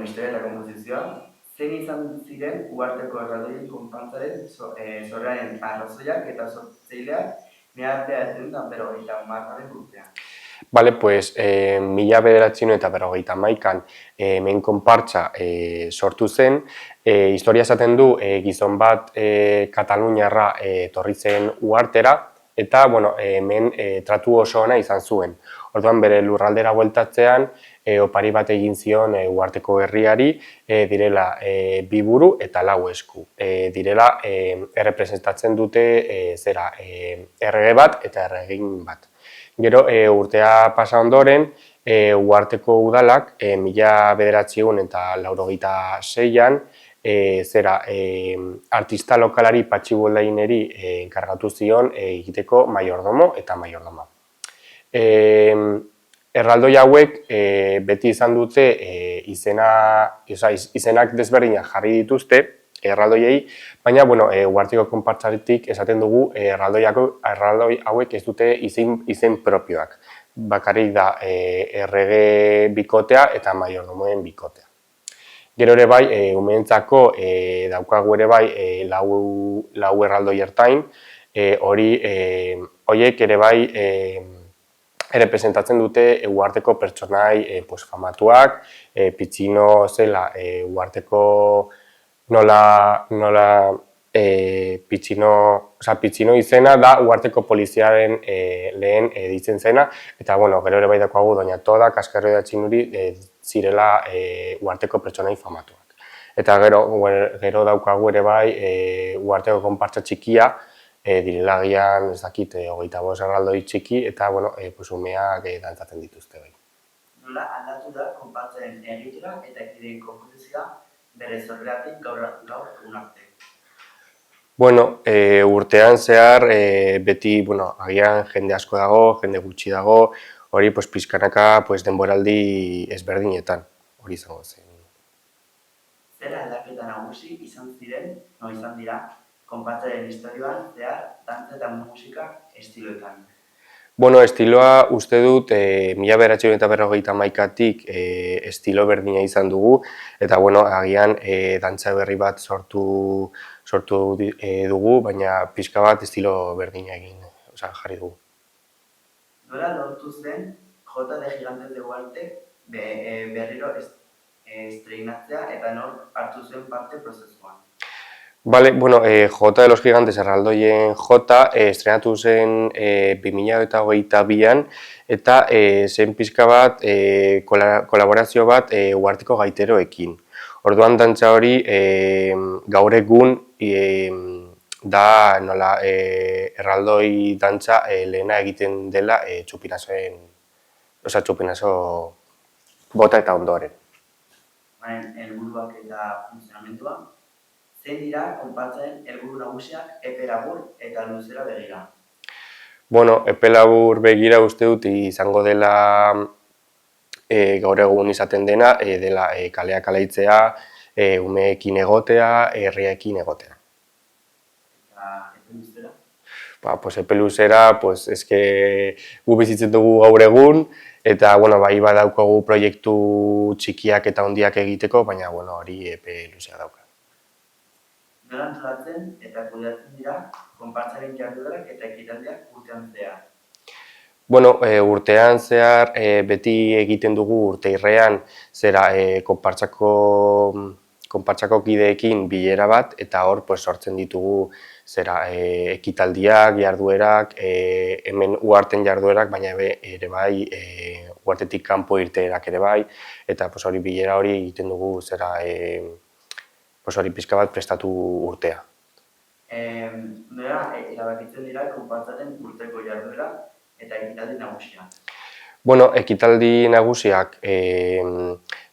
Historia eta konposizioa, zein izan ziren uharteko erraldoien konpantzaren sorrearen arrazoiak eta sortzaileak mila bederatziehun eta berrogeita hamargarren urtean. Bale, pues, mila bederatziehun eta berrogeita hamaikan hemen konpartsa sortu zen. Historia esaten du gizon bat Kataluniarra etorri zen uhartera, eta bueno, hemen tratu oso ona izan zuen. Orduan bere lurraldera bueltatzean, opari bat egin zion uharteko herriari, direla bi buru eta lau esku. Direla errepresentatzen dute errege bat eta erregin bat. Gero, urtea pasa ondoren, uharteko udalak, mila bederatziehun eta laurogeita seian, artista lokalari Patxi Boldaineri enkargatu zion egiteko maiordomo eta maiordoma. Erraldoi hauek beti izan dute izenak desberdinak jarri dituzte erraldoiei, baina uharteko konpartsatik esaten dugu erraldoi hauek ez dute izen propioak. Bakarrik da errege bikotea eta maiordomoen bikotea. Gero ere bai, umeentzako daukagu ere bai lau erraldoi ertain, horiek ere bai errepresentatzen dute uharteko pertsonai famatuak, Pitxino zela uharteko Pitxino izena da uharteko poliziaren lehen ditzen zena, eta gero ere bai daukagu Doña Toda, Kaskarro eta Txinuri zirela uharteko pertsonai famatuak. Eta gero daukagu ere bai uharteko konpartsa txikia, direla gian, ez dakit, 25 erraldoi txiki, eta umeak dantzatzen dituzte bai. Nola aldatu da konpartsaren egitura eta kideen konposizioa bere sorreratik gaur egun arte? Urtean zehar beti, agian jende asko dago, jende gutxi dago, hori pixkanaka denboraldi ezberdinetan, hori izango zen. Zer aldaketa nagusi izan dira konpartsaren historioan zehar dantza eta musika estiloetan? Estiloa uste dut mila bederatziehun eta berrogeita hamaikatik estilo berdina izan dugu, eta agian dantza berri bat sortu dugu, baina pixka bat estilo berdina jarri dugu. Nola lortu zen Jota de Gigantes de Uharte berriro estreinatzea eta nor hartu zuen parte prozesuan? Jota de los Gigantes erraldoien Jota estrenatu zen 2022an, eta zen pixka bat kolaborazio bat uharteko gaiteroekin. Orduan dantza hori gaur egun da nola erraldoi dantza lehena egiten dela txupinazo bota eta ondoren. Helburuak eta funtzionamendua, zein dira konpartsaren helburu nagusiak epe labur eta luzera begira? Epe labur begira uste dut izango dela gaur egun izaten dena, dela kaleak alaitzea, umeekin egotea, herriaekin egotea. Eta epe luzera? Epe luzera, gu bizitzen dugu gaur egun, eta bai badaukagu proiektu txikiak eta handiak egiteko, baina hori epe luzea dauka. Nola antolatzen eta kudeatzen dira konpartsaren jarduerak eta ekitaldiak urtean zehar? Urtean zehar beti egiten dugu urteirrean konpartsako kideekin bilera bat, eta hor sortzen ditugu ekitaldiak, jarduerak, hemen uharten jarduerak, baina ere bai uhartetik kanpo irteerak ere bai, eta hori bilera hori egiten dugu hori pixka bat prestatu urtea. Nola erabakitzen dira konpartsaren urteko jarduera eta ekitaldi nagusiak? Ekitaldi nagusiak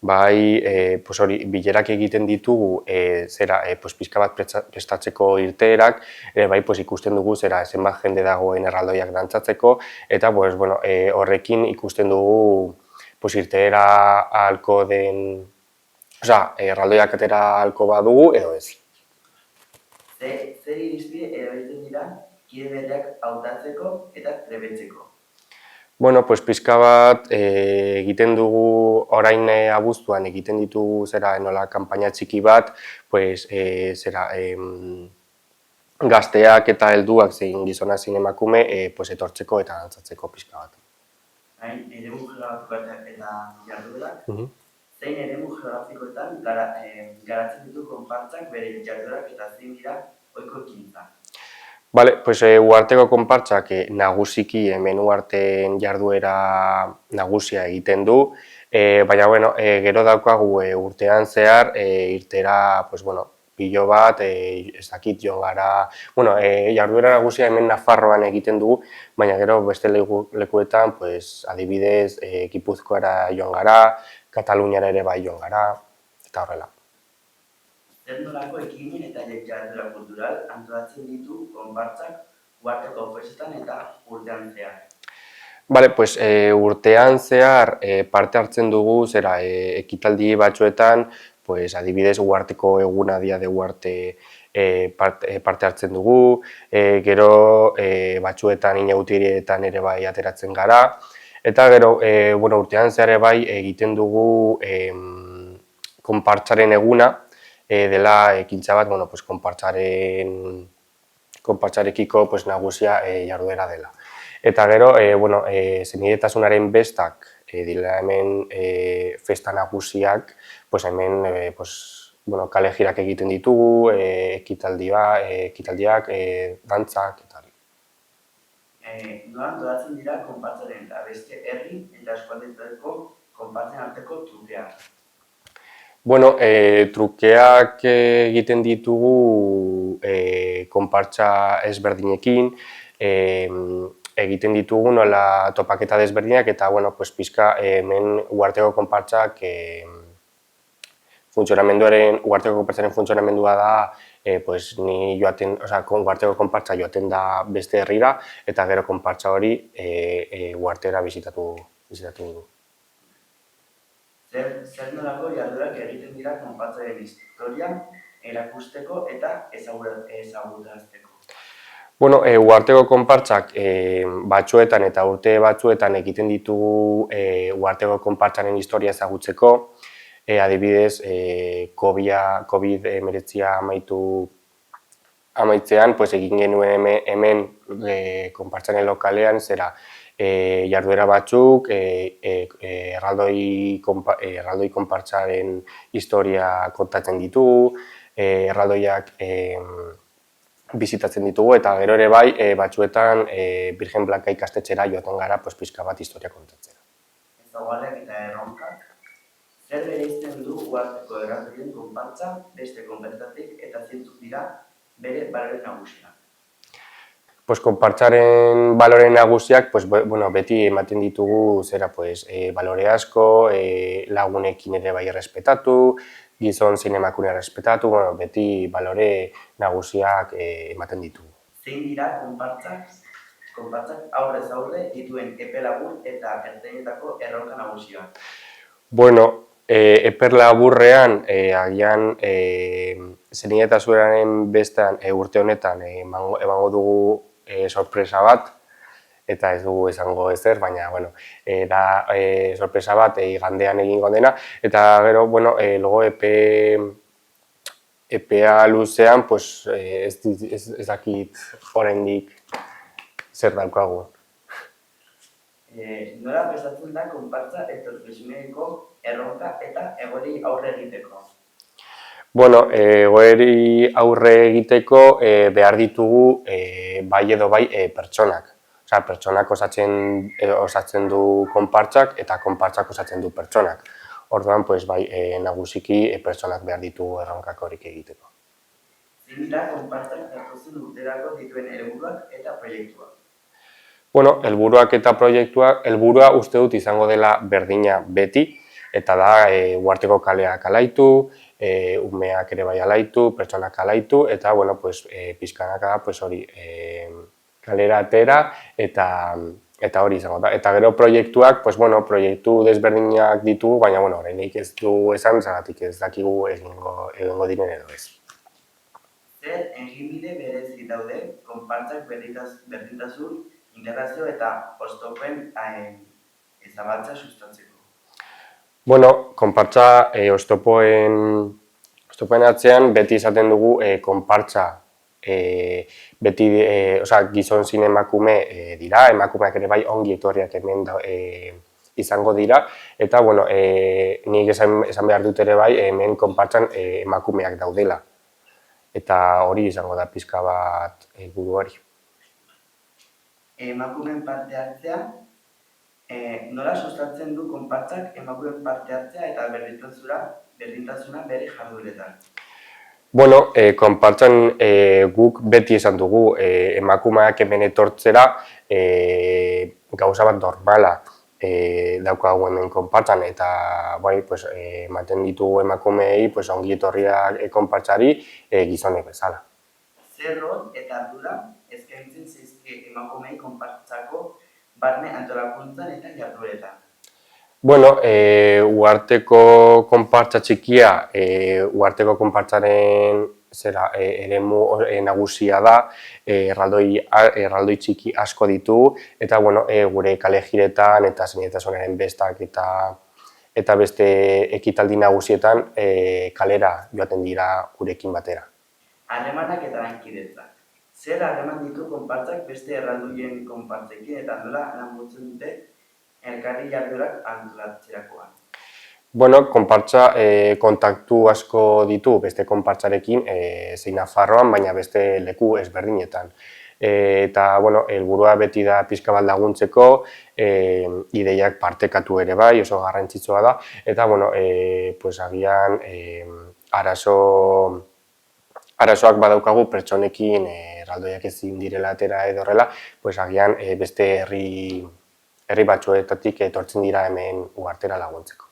bai pues hori bilerak egiten ditugu pues pixka bat prestatzeko irteerak, bai pues ikusten dugu zenbat jende dagoen erraldoiak dantzatzeko, eta pues bueno, horrekin ikusten dugu pues irteera ahalko den, osea, erraldoiak atera ahalko badugu edo ez. Zer irizpide erabiltzen dira kide berriak hautatzeko eta trebetzeko? Bueno, pues pixka bat egiten dugu orain abuztuan egiten ditugu nola kanpaina txiki bat, pues gazteak eta helduak zein gizona zein emakume pues etortzeko eta dantzatzeko pixka bat. Eremu geografikoetan eta jarduerak, zein eremu geografikoetan garatzen ditu konpartzak bere jarduerak eta zein dira ohiko ekintzak? Bale, pues uharteko konpartsak nagusiki hemen uharteen jarduera nagusia egiten du, baina bueno, gero daukagu urtean zehar irtera, pues bueno, pilo bat, ez dakit joan gara, bueno, jarduera nagusia hemen Nafarroan egiten dugu, baina gero beste lekuetan, pues adibidez, Gipuzkoara joan gara, Kataluniara ere bai joan gara, eta horrela. Zer nolako ekimen eta jarduera kultural antolatzen ditu konpartzak uharteko festetan eta urtean zehar? Bale, pues urtean zehar parte hartzen dugu ekitaldi batzuetan, pues adibidez uharteko eguna Dia de Uharte parte hartzen dugu, gero batzuetan inautirietan ere bai ateratzen gara, eta gero bueno, urtean zehar ere bai egiten dugu konpartzaren eguna, dela ekintza bat, bueno, pues konpartzarekiko pues nagusia jarduera dela. Eta gero, bueno, senidetasunaren bestak dira hemen festa nagusiak, pues hemen pues, bueno, kale jirak egiten ditugu, ekitaldiak, dantzak eta hori. Nola antolatzen dira konpartzaren eta beste herri eta eskualdeetako konpartzen arteko trukeak? Bueno, trukeak egiten ditugu konpartza ezberdinekin, egiten ditugu nola topaketa desberdinak eta bueno, pues pixka hemen uharteko konpartzak uharteko konpartzaren funtzionamendua da pues ni joaten, osea, uharteko konpartza joaten da beste herrira eta gero konpartza hori uhartera bisitatu du. Zer nolako jarduerak egiten dira konpartzaren historia erakusteko eta ezagutarazteko? Bueno, uharteko konpartzak batzuetan eta urte batzuetan egiten ditugu uharteko konpartzaren historia ezagutzeko, adibidez, COVID-19 amaitzean, pues egin genuen hemen konpartzaren lokalean jarduera batzuk, erraldoi konpartzaren historia kontatzen ditugu, erraldoiak bizitatzen ditugu eta gero ere bai batzuetan Virgen Blanca ikastetxera joaten gara pues pixka bat historia kontatzera. Ezaugarriak eta erronkak, zer bereizten du uharteko erraldoien konpartza beste konpartzatik eta zeintzuk dira bere balore nagusiak? Pues konpartzaren balore nagusiak pues bueno, beti ematen ditugu balore asko, lagunekin ere bai errespetatu, gizon zein emakume errespetatu, bueno, beti balore nagusiak ematen ditugu. Zein dira konpartzak aurrez aurre dituen epe labur eta ertainetako erronka nagusiak? Bueno, epe laburrean agian senidetasunaren bestean urte honetan emango dugu sorpresa bat, eta ez dugu esango ezer, baina bueno, da sorpresa bat igandean egingo dena, eta gero, bueno, logo epea luzean, pues ez dakit oraindik zer daukagu. Nola prestatzen da konpartza etorkizunerako erronka eta egoerei aurre egiteko? Bueno, egoerei aurre egiteko behar ditugu bai edo bai pertsonak. Osea, pertsonak osatzen du konpartzak eta konpartzak osatzen du pertsonak. Orduan, pues bai, nagusiki pertsonak behar ditugu erronkak horik egiteko. Zein dira konpartzak datozen urterako dituen helburuak eta proiektuak? Bueno, helburuak eta proiektuak, helburua uste dut izango dela berdina beti, eta da uharteko kaleak alaitu, umeak ere bai alaitu, pertsonak alaitu, eta bueno, pues, pixkanaka pues, hori kalera atera eta hori izango da. Eta gero proiektuak, pues, bueno, proiektu desberdinak ditugu, baina bueno, oraindik ez du esan, zergatik ez dakigu egingo diren edo ez. Zer eginbide berezi daude konpartsak berdintasun, integrazio eta oztopen zabaltza sustatzeko. Bueno, konpartsa oztopoen atzean beti izaten dugu konpartsa beti gizon zein emakume dira, emakumeak ere bai ongi etorriak hemen izango dira, eta bueno, nik esan behar dut ere bai hemen konpartsan emakumeak daudela. Eta hori izango da pixka bat helburuari. Emakumeen parte hartzea, nola sustatzen du konpartsak emakumeen parte hartzea eta berdintasuna bere jardueretan? Bueno, konpartsan guk beti esan dugu emakumeak hemen etortzera gauza bat normala daukagu hemen konpartsan, eta bai, pues, ematen ditugu emakumeei pues, ongi etorriak konpartsari gizonek bezala. Zer rol eta ardura eskaintzen zaizkie emakumeei konpartsako barne antolakuntzan eta jardueretan? Bueno, uharteko konpartsa txikia, uharteko konpartsaren eremu nagusia da, erraldoi txiki asko ditugu, eta bueno, gure kale-jiretan eta senitartasunaren bestak eta beste ekitaldi nagusietan kalera joaten dira gurekin batera. Harremanak eta lankidetzak. Zer harreman ditu konpartsak beste erraldoien konpartsekin eta nola lanbutzen dute elkarri jarduerak antolatzerakoan? Bueno, konpartsa kontaktu asko ditu beste konpartsarekin zein Nafarroan, baina beste leku ezberdinetan. Eta, bueno, helburua beti da pixka bat laguntzeko, ideiak partekatu ere bai, oso garrantzitsua da, eta, bueno, pues agian arazoak badaukagu pertsonekin erraldoiak ezin direla atera edo horrela, pues agian beste herri batzuetatik etortzen dira hemen uhartera laguntzeko.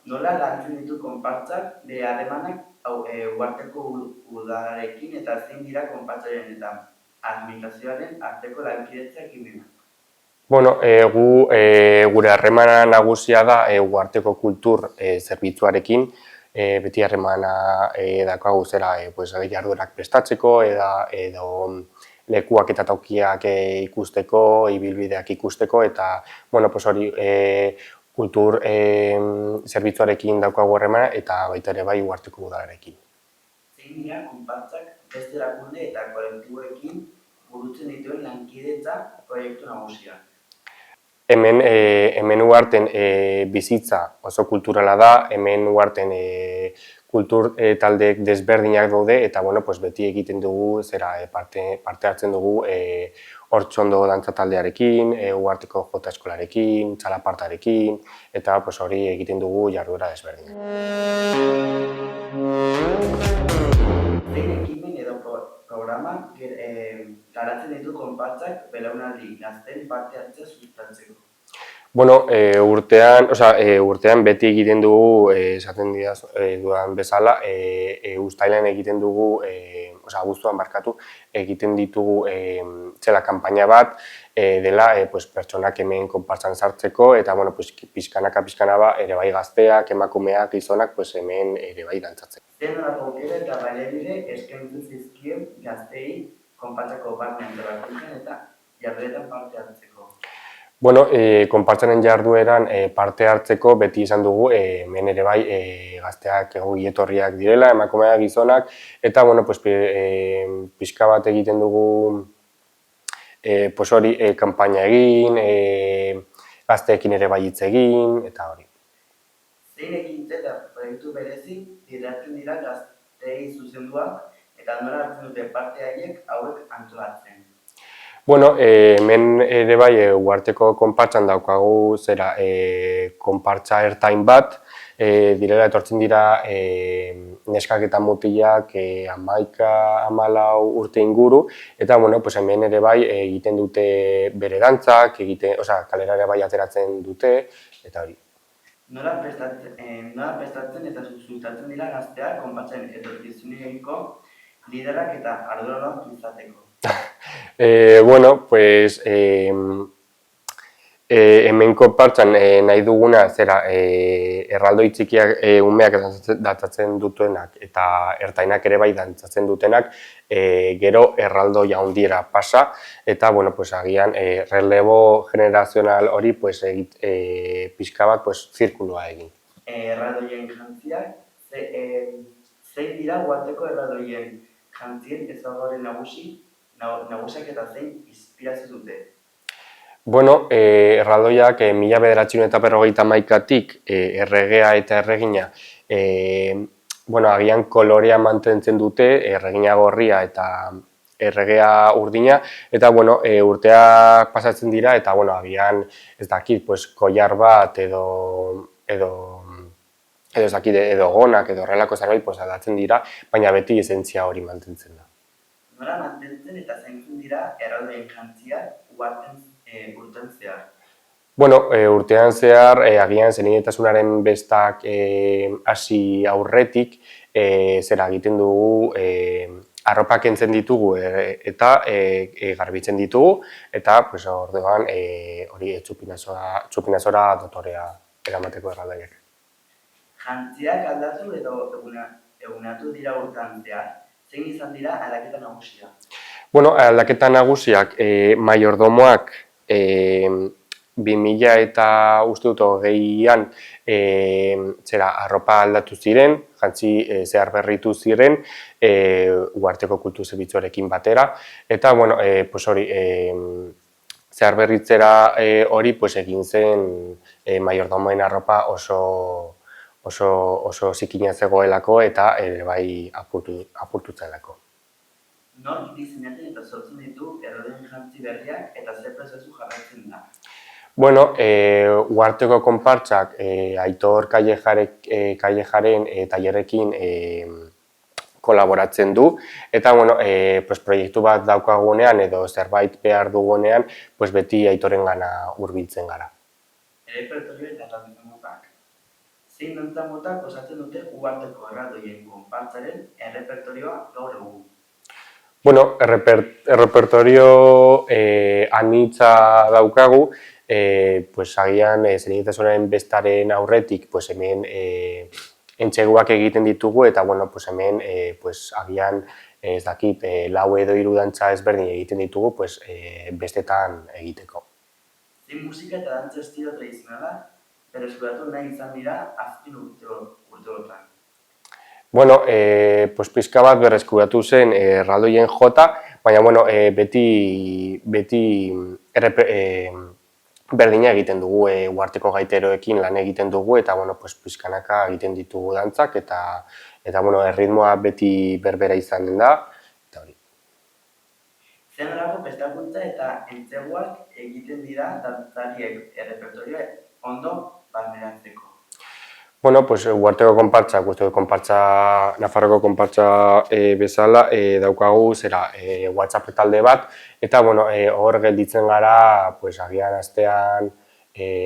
Nola lantzen ditu konpartsak bere harremanak uharteko udalarekin eta zein dira konpartsaren eta administrazioaren arteko lankidetza ekimenak? Bueno, gure harremana nagusia da uharteko kultur zerbitzuarekin, beti harremana daukagu zera jarduerak prestatzeko edo lekuak eta tokiak ikusteko, ibilbideak ikusteko, eta bueno, pues hori kultur zerbitzuarekin daukagu harremana eta baita ere bai uharteko udalarekin. Zein dira konpartsak beste erakunde eta kolektiboekin burutzen dituen lankidetza proiektu nagusiak? Hemen uharten bizitza oso kulturala da, hemen uharten kultur taldeek desberdinak daude, eta bueno, pues beti egiten dugu parte hartzen dugu Hortxondo dantza taldearekin, uharteko jota eskolarekin, txalapartarekin, eta pues hori egiten dugu jarduera desberdinak. Zein ekimen edo programa garatzen ditu konpartsak belaunaldi gazteen parte hartzea sustatzeko? Bueno, urtean beti egiten dugu, esaten dudan bezala, uztailean egiten dugu, abuztuan egiten ditugu txela kanpaina bat, dela pertsonak hemen konpartsan sartzeko, eta bueno, pixkanaka ere bai gazteak, emakumeak, gizonak hemen ere bai dantzatzeko. Zer nolako aukera eta baliabide eskaintzen zaizkien gazteei konpartsako barne antolakuntzan eta jardueretan parte hartzeko? Bueno, konpartsaren jardueran parte hartzeko beti izan dugu hemen ere bai gazteak ongi etorriak direla, emakumeak, gizonak, eta bueno, pixka bat egiten dugu hori kanpaina egin, gazteekin ere bai hitz egin, eta hori. Zein ekintza eta proiektu berezi bideratzen dira gazteei zuzenduak eta nola hartzen dute parte haiek hauek antolatzen? Bueno, hemen ere bai Uharteko konpartsan daukagu zera konpartsa ertain bat, direla etortzen dira neskak eta mutilak 11-14 urte inguru, eta bueno, pues hemen ere bai egiten dute bere dantzak, kalera ere bai ateratzen dute, eta hori. Nola prestatzen eta sustatzen dira gazteak konpartsen etorkizuneko liderrak eta arduradunak izateko? Bueno, pues hemen konpartsan nahi duguna zera erraldoi txikiak umeak dantzatzen dutenak eta ertainak ere bai dantzatzen dutenak gero erraldoi handiera pasa eta bueno, pues agian relebo generazional hori pues pixka bat pues zirkulua egin. Erraldoien jantziak, zein dira Uharteko erraldoien jantzien ezaugarri nagusiak eta zein inspirazio dute? Bueno, erraldoiak 1951tik erregea eta erregina bueno, agian kolorea mantentzen dute, erregina gorria eta erregea urdina, eta bueno, urteak pasatzen dira eta bueno, agian ez dakit, pues kollar bat edo gonak edo horrelako zerbait pues aldatzen dira, baina beti esentzia hori mantentzen da. Nola mantentzen eta zeintzuk dira erraldoien jantziak urtean zehar? Bueno, urtean zehar, agian zenidetasunaren bestak hasi aurretik, zera egiten dugu, arropak kentzen ditugu eta garbitzen ditugu, eta pues, orduan hori txupinazora dotorea eramateko erraldoiak. Jantziak aldatu edo egunatu dira urtean zehar, zein izan dira aldaketa nagusia? Bueno, aldaketa nagusiak maiordomoak 2000 eta uste dut 20an zera arropa aldatu ziren, jantzi zehar berritu ziren Uharteko kultur zerbitzuarekin batera, eta bueno, pues hori zehar berritzera hori pues egin zen maiordomoen arropa oso zikina zegoelako eta bai apurtutzelako. Nork diseinatzen eta sortzen ditu erraldoien jantzi berriak eta zer prozesu jarraitzen da? Bueno, Uharteko konpartsak Aitor Kallejaren tailerrekin kolaboratzen du, eta bueno, pues, proiektu bat daukagunean edo zerbait behar dugunean, pues, beti Aitorengana hurbiltzen gara. Errepertorio eta dantza motak. Zein dantza motak osatzen dute Uharteko erraldoien konpartsaren errepertorioa gaur egun? Bueno, errepertorio anitza daukagu, pues agian zenidetasunaren bestaren aurretik, pues hemen entseguak egiten ditugu eta bueno, pues hemen pues agian ez dakit 4 edo 3 dantza ezberdin egiten ditugu, pues bestetan egiteko. Zein musika eta dantza estilo tradizionala berreskuratu nahi izan dira azken urteotan? Bueno, pues pixka bat berreskuratu zen erraldoien jota, baina bueno, beti berdina egiten dugu, Uharteko gaiteroekin lan egiten dugu, eta bueno, pues pixkanaka egiten ditugu dantzak, eta bueno, erritmoa beti berbera izanen da, eta hori. Zer nolako prestakuntza eta entseguak egiten dira dantzariek errepertorioa ondo barneratzeko? Bueno, pues Uharteko konpartsak, uste dut Nafarroko konpartsa bezala daukagu zera WhatsApp talde bat, eta bueno, hor gelditzen gara, pues agian astean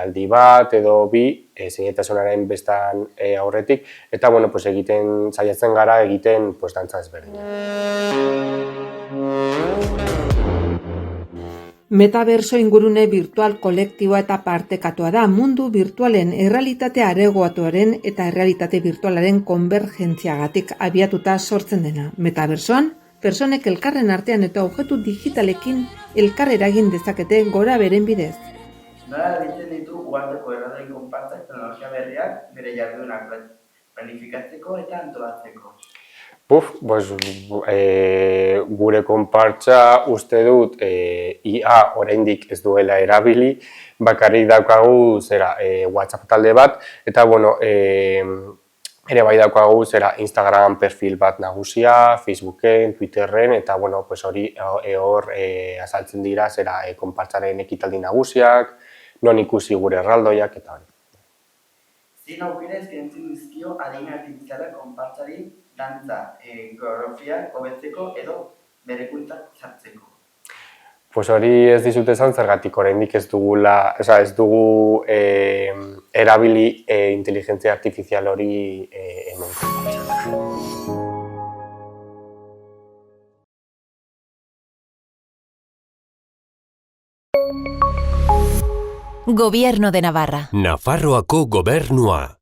aldi bat edo bi zenidetasunaren bestan aurretik, eta bueno, pues saiatzen gara egiten pues dantza ezberdina. Metaberso ingurune virtual kolektiboa eta partekatua da mundu virtualen errealitate areagotuaren eta errealitate virtualaren konbergentziagatik abiatuta sortzen dena. Metabersoan, pertsonek elkarren artean eta objektu digitalekin elkar eragin dezakete gora beren bidez. Nola erabiltzen ditu Uharteko erraldoien konpartsak teknologia berriak bere jarduerak planifikatzeko eta antolatzeko? Pues, gure konpartsa uste dut IA oraindik ez duela erabili, bakarrik daukagu WhatsApp talde bat, eta bueno, ere bai daukagu zera Instagram perfil bat nagusia, Facebooken, Twitterren, eta bueno, pues hori hor azaltzen dira zera konpartsaren ekitaldi nagusiak, non ikusi gure erraldoiak eta hori. Zein aukera eskaintzen dizkio adin artifizialak konpartsari dantza koreografiak hobetzeko edo berrikuntzak sartzeko? Pues hori ez dizut esan zergatik oraindik ez dugula, ez dugu erabili inteligentzia artifizial hori hemen. Gobierno de Navarra. Nafarroako gobernua.